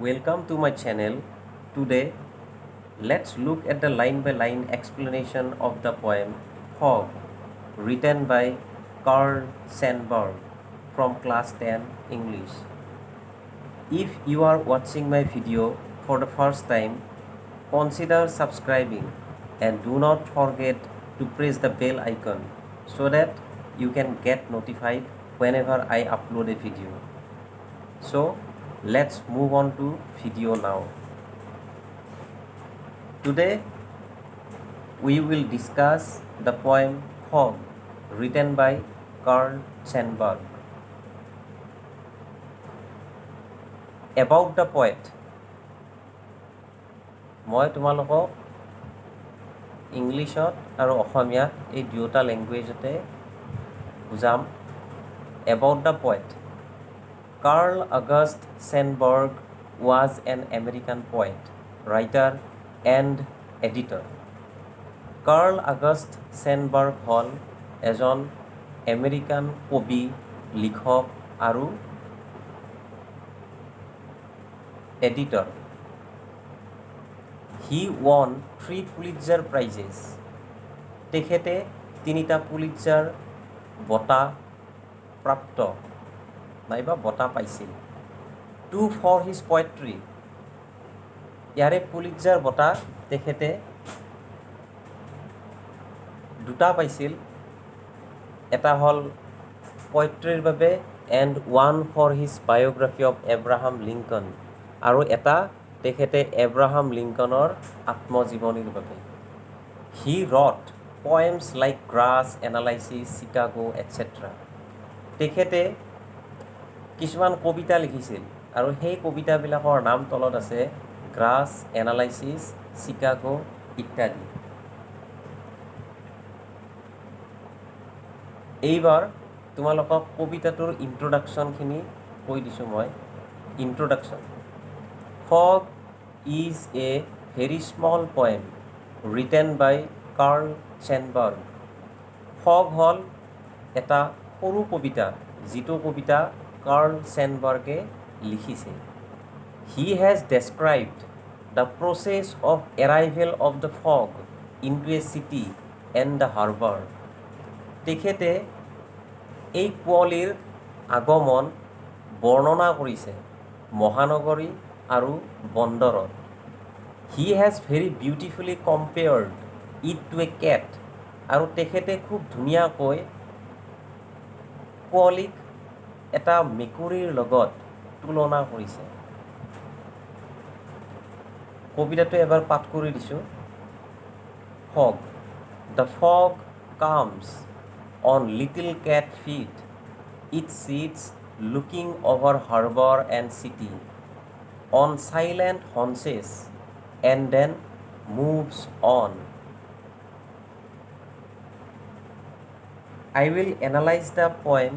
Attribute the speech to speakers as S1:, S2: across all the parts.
S1: Welcome to my channel. Today, let's look at the line by line explanation of the poem Fog, written by Carl Sandburg from class 10 English. If you are watching my video for the first time, consider subscribing and do not forget to press the bell icon so that you can get notified whenever I upload a video. So let's move on to video now. Today we will discuss the poem Fog, written by Carl Sandburg. About the poet, মই তোমালোকক ইংলিছত আৰু অসমীয়াত এই দুয়োটা লেংগুৱেজতে বুজাম। About the poet, Carl August Sandburg was an American poet, writer and editor. Carl August Sandburg হ'ল এজন আমেৰিকান কবি, লিখক আৰু editor. He won 3 Pulitzer Prizes. তেখেতে 3টা পুলিটজাৰ বঁটা প্ৰাপ্ত নাইবা বঁটা পাইছিল। 2 for his poetry. ইয়াৰে পুলিটজাৰ বঁটা তেখেতে 2টা পাইছিল। এটা হ'ল পয়েট্ৰিৰ বাবে and 1 for his biography of Abraham Lincoln, আৰু এটা তেখেতে এব্ৰাহাম লিংকনৰ আত্মজীৱনীৰ বাবে। He wrote poems like Grass, Analysis, Chicago, etc. তেখেতে কিছুমান কবিতা লিখিছিল আৰু সেই কবিতাবিলাকৰ নাম তলত আছে গ্ৰাছ, এনালাইচিছ, চিকাগো ইত্যাদি। এইবাৰ তোমালোকক কবিতাটোৰ ইন্ট্ৰডাকশ্যনখিনি কৈ দিছোঁ মই। Introduction: Fog is a very small poem written by Carl Sandburg. Fog হ'ল এটা সৰু কবিতা, যিটো কবিতা কাৰ্ল চেনবাৰ্গে লিখিছে। He has described the process of arrival of the fog into a city and the harbor. তেখেতে এই কুঁৱলীৰ আগমন বৰ্ণনা কৰিছে মহানগৰী আৰু বন্দৰত। He has very beautifully compared it to a cat. আৰু তেখেতে খুব ধুনীয়াকৈ কুঁৱলীক এটা মেকুৰীৰ লগত তুলনা কৰিছে। কবিতাটো এবাৰ পাঠ কৰি দিছোঁ। Fog. The fog comes on little cat feet. It sits looking over harbor and city on silent haunches and then moves on. I will analyze the poem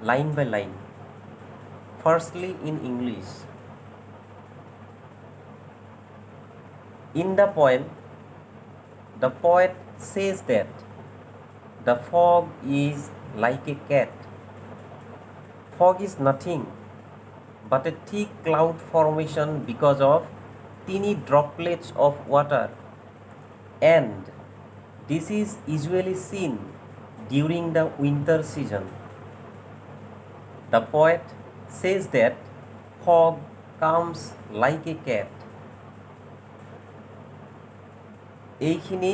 S1: line by line. Firstly, in English. In the poem, the poet says that the fog is like a cat. Fog is nothing but a thick cloud formation because of tiny droplets of water, and this is usually seen during the winter season. The poet says that fog comes like a cat. এইখিনি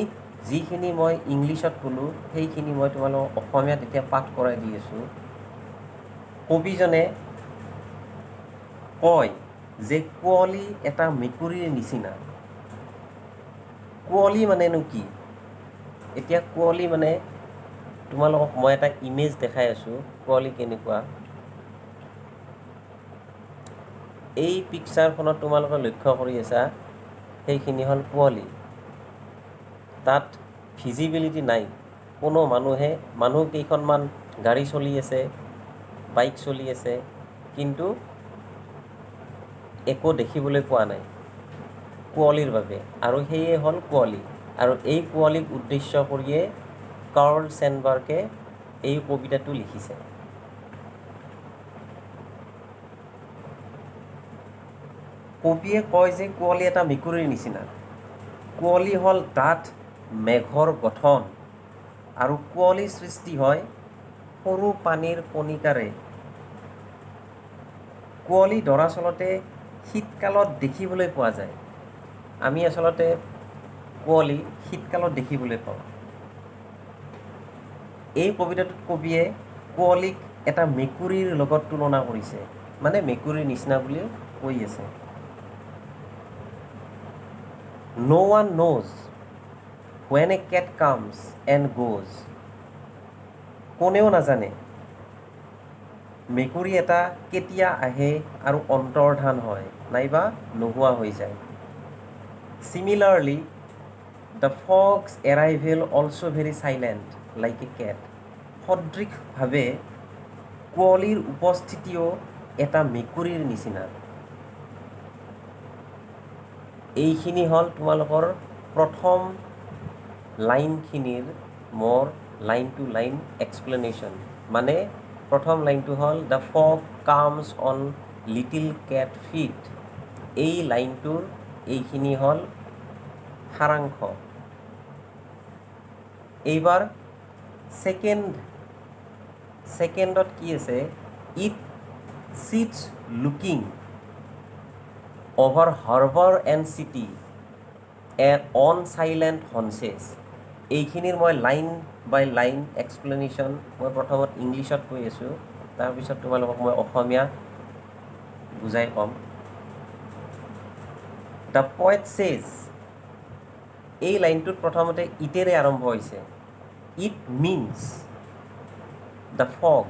S1: যিখিনি মই ইংলিছত ক'লোঁ সেইখিনি মই তোমালোকক অসমীয়াত এতিয়া পাঠ কৰাই দি আছোঁ। কবিজনে কয় যে কুঁৱলী এটা মেকুৰীৰ নিচিনা। কুঁৱলী মানেনো কি? এতিয়া কুঁৱলী মানে তোমালোকক মই এটা ইমেজ দেখাই আছোঁ কুঁৱলী কেনেকুৱা। এই পিকচাৰখনত তোমালোকে লক্ষ্য কৰি আছা সেইখিনি হ'ল কুঁৱলী। তাত ভিজিবিলিটি নাই, কোনো মানুহ কেইখনমান গাড়ী চলি আছে, বাইক চলি আছে, কিন্তু একো দেখিবলৈ পোৱা নাই কুঁৱলীৰ বাবে, আৰু সেয়ে হ'ল কুঁৱলী। আৰু এই কুঁৱলীক উদ্দেশ্য কৰিয়ে কাৰ্ল চেনবাৰ্গে এই কবিতাটো লিখিছে। কবিয়ে কয় যে কুঁৱলী এটা মেকুৰীৰ নিচিনা। কুঁৱলী হ'ল ডাঠ মেঘৰ গঠন আৰু কুঁৱলীৰ সৃষ্টি হয় সৰু পানীৰ কণিকাৰে। কুঁৱলী দৰাচলতে শীতকালত দেখিবলৈ পোৱা যায়। আমি আচলতে কুঁৱলী শীতকালত দেখিবলৈ পাওঁ। এই কবিতাটোত কবিয়ে কুঁৱলীক এটা মেকুৰীৰ লগত তুলনা কৰিছে, মানে মেকুৰীৰ নিচিনা বুলি কৈ আছে। No one knows when a cat comes and goes. কোনেও নাজানে মেকুৰী এটা কেতিয়া আহে আৰু অন্তৰ্ধান হয় নাইবা নোহোৱা হৈ যায়। Similarly, the fog's arrival also very silent like a cat. সদৃশভাৱে কুঁৱলীৰ উপস্থিতিও এটা মেকুৰীৰ নিচিনা। এইখিনি হ'ল তোমালোকৰ প্ৰথম লাইনখিনিৰ মোৰ লাইন টু লাইন এক্সপ্লেনেশ্যন। মানে প্ৰথম লাইনটো হ'ল the fog comes on little cat feet. এই লাইনটোৰ এইখিনি হ'ল সাৰাংশ। এইবাৰ ছেকেণ্ডত কি আছে? It sits looking over harbour and city on silent haunches. এইখিনিৰ মই লাইন বাই লাইন এক্সপ্লেনেশ্যন মই প্ৰথমত ইংলিছত কৈ আছোঁ, তাৰপিছত তোমালোকক মই অসমীয়া বুজাই ক'ম। দ্য পয়েট চেজ, এই লাইনটোত প্ৰথমতে ইটেৰে আৰম্ভ হৈছে। It means the fog.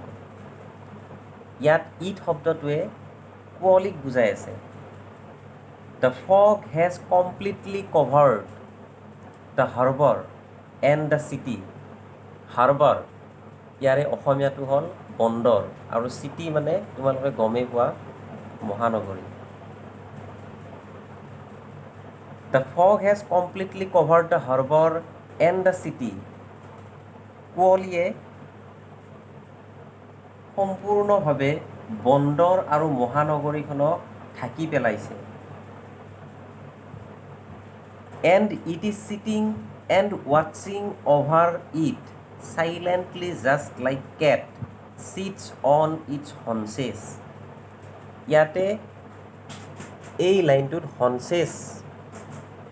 S1: ইয়াত ইট শব্দটোৱে কুঁৱলীক বুজাই আছে। The fog has completely covered the harbour and the city. Harbour ইয়াৰে অসমীয়াটো হ'ল বন্দৰ, আৰু চিটি মানে তোমালোকে গমেই পোৱা মহানগৰী। The fog has completely covered the harbour and the city. কুঁৱলীয়ে সম্পূৰ্ণভাৱে বন্দৰ আৰু মহানগৰীখনক ঢাকি পেলাইছে। And it is sitting and ৱাটছিং over it silently just like cat sits on its haunches. ইয়াতে এই লাইনটোত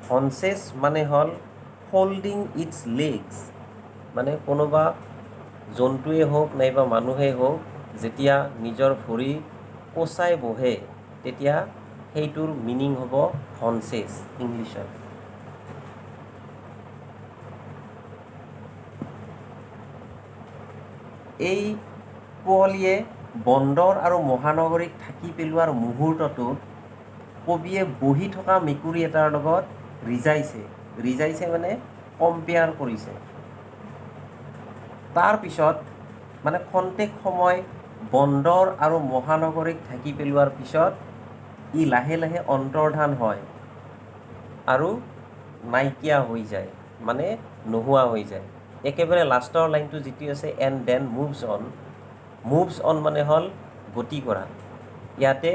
S1: হনচেছ মানে হ'ল হোল্ডিং ইটছ লেগছ। মানে কোনোবা জন্তুৱেই হওক নাইবা মানুহেই হওক যেতিয়া নিজৰ ভৰি কোচাই বহে তেতিয়া সেইটোৰ মিনিং হ'ব হনচেছ ইংলিছত। এই কুঁৱলীয়ে বন্দৰ আৰু মহানগৰীক ঢাকি পেলোৱাৰ মুহূৰ্তটোত কবিয়ে বহি থকা মেকুৰী এটাৰ লগত ৰিজাইছে মানে কম্পেয়াৰ কৰিছে। তাৰপিছত মানে খন্তেক সময় বন্দৰ আৰু মহানগৰীক ঢাকি পেলোৱাৰ পিছত ই লাহে লাহে অন্তৰ্ধান হয় আৰু নাইকিয়া হৈ যায়, মানে নোহোৱা হৈ যায়। একেবাৰে লাষ্টৰ লাইনটো যিটো আছে এণ্ড দেন মুভছ অন মানে হ'ল গতি কৰা। ইয়াতে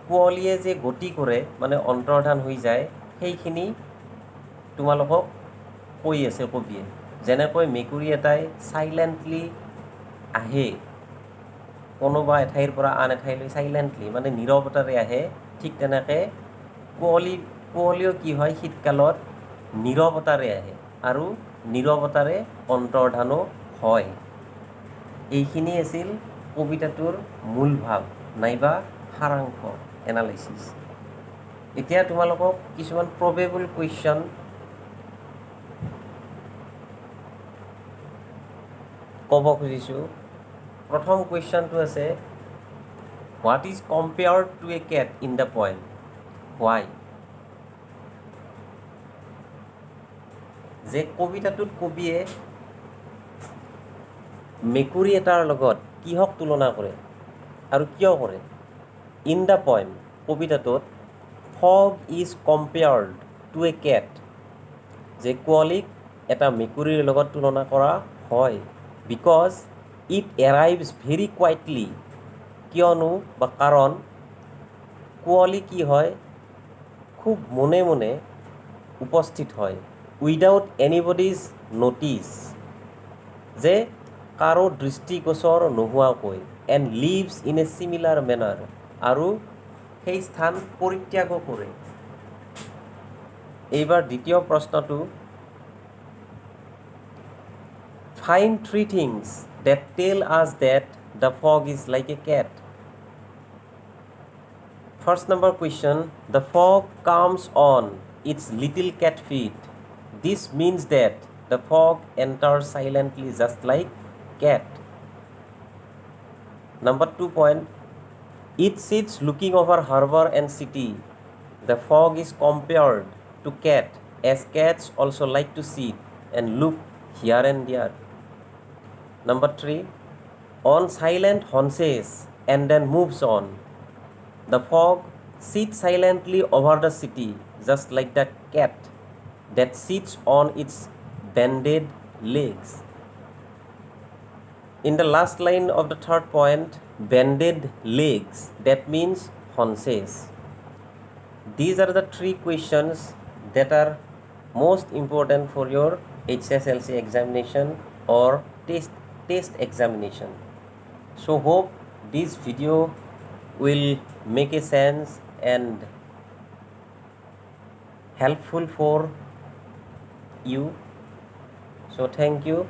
S1: কুঁৱলীয়ে যে গতি কৰে মানে অন্তৰ্ধান হৈ যায়, সেইখিনি তোমালোকক কৈ আছে কবিয়ে। যেনেকৈ মেকুৰী এটাই চাইলেণ্টলি আহে কোনোবা এঠাইৰ পৰা আন এঠাইলৈ চাইলেণ্টলি মানে নীৰৱতাৰে আহে, ঠিক তেনেকৈ কুঁৱলীও কি হয় শীতকালত নীৰৱতাৰে আহে আৰু নীৰৱতাৰে অন্তৰ্ধানো হয়। এইখিনি আছিল কবিতাটোৰ মূল ভাৱ নাইবা সাৰাংশ এনালাইচিছ। এতিয়া তোমালোকক কিছুমান প্ৰবেবল কুৱেশ্যন ক'ব খুজিছোঁ। প্ৰথম কুৱেশ্যনটো আছে what is compared to a cat in the poem, why? যে কবিতাটোত কবিয়ে মেকুৰী এটাৰ লগত কিহক তুলনা কৰে আৰু কিয় কৰে? ইন দ্য পয়েম কবিতাটোত fog is compared to a কেট, যে কুঁৱলীক এটা মেকুৰীৰ লগত তুলনা কৰা হয়। বিকজ ইট এৰাইভছ ভেৰি কুৱাইটলি, কিয়নো বা কাৰণ কুঁৱলী কি হয় খুব মনে মনে উপস্থিত হয় উইদাউট এনিবডিজ নটিছ যে কাৰো দৃষ্টিগোচৰ নোহোৱাকৈ and leaves in a similar manner আৰু সেই স্থান পৰিত্যাগো কৰে। এইবাৰ দ্বিতীয় প্ৰশ্নটো find three things that tell us that the fog is like a cat. First number question, the fog comes on its little cat feet. This means that the fog enters silently just like cat. Number 2 point, it sits looking over harbor and city. The fog is compared to cat as cats also like to sit and look here and there. Number 3, on silent haunches and then moves on. The fog sits silently over the city, just like the cat that sits on its bended legs. In the last line of the third point, bended legs, that means haunches. These are the three questions that are most important for your HSLC examination or test examination. So hope this video will make a sense and helpful for you. So thank you.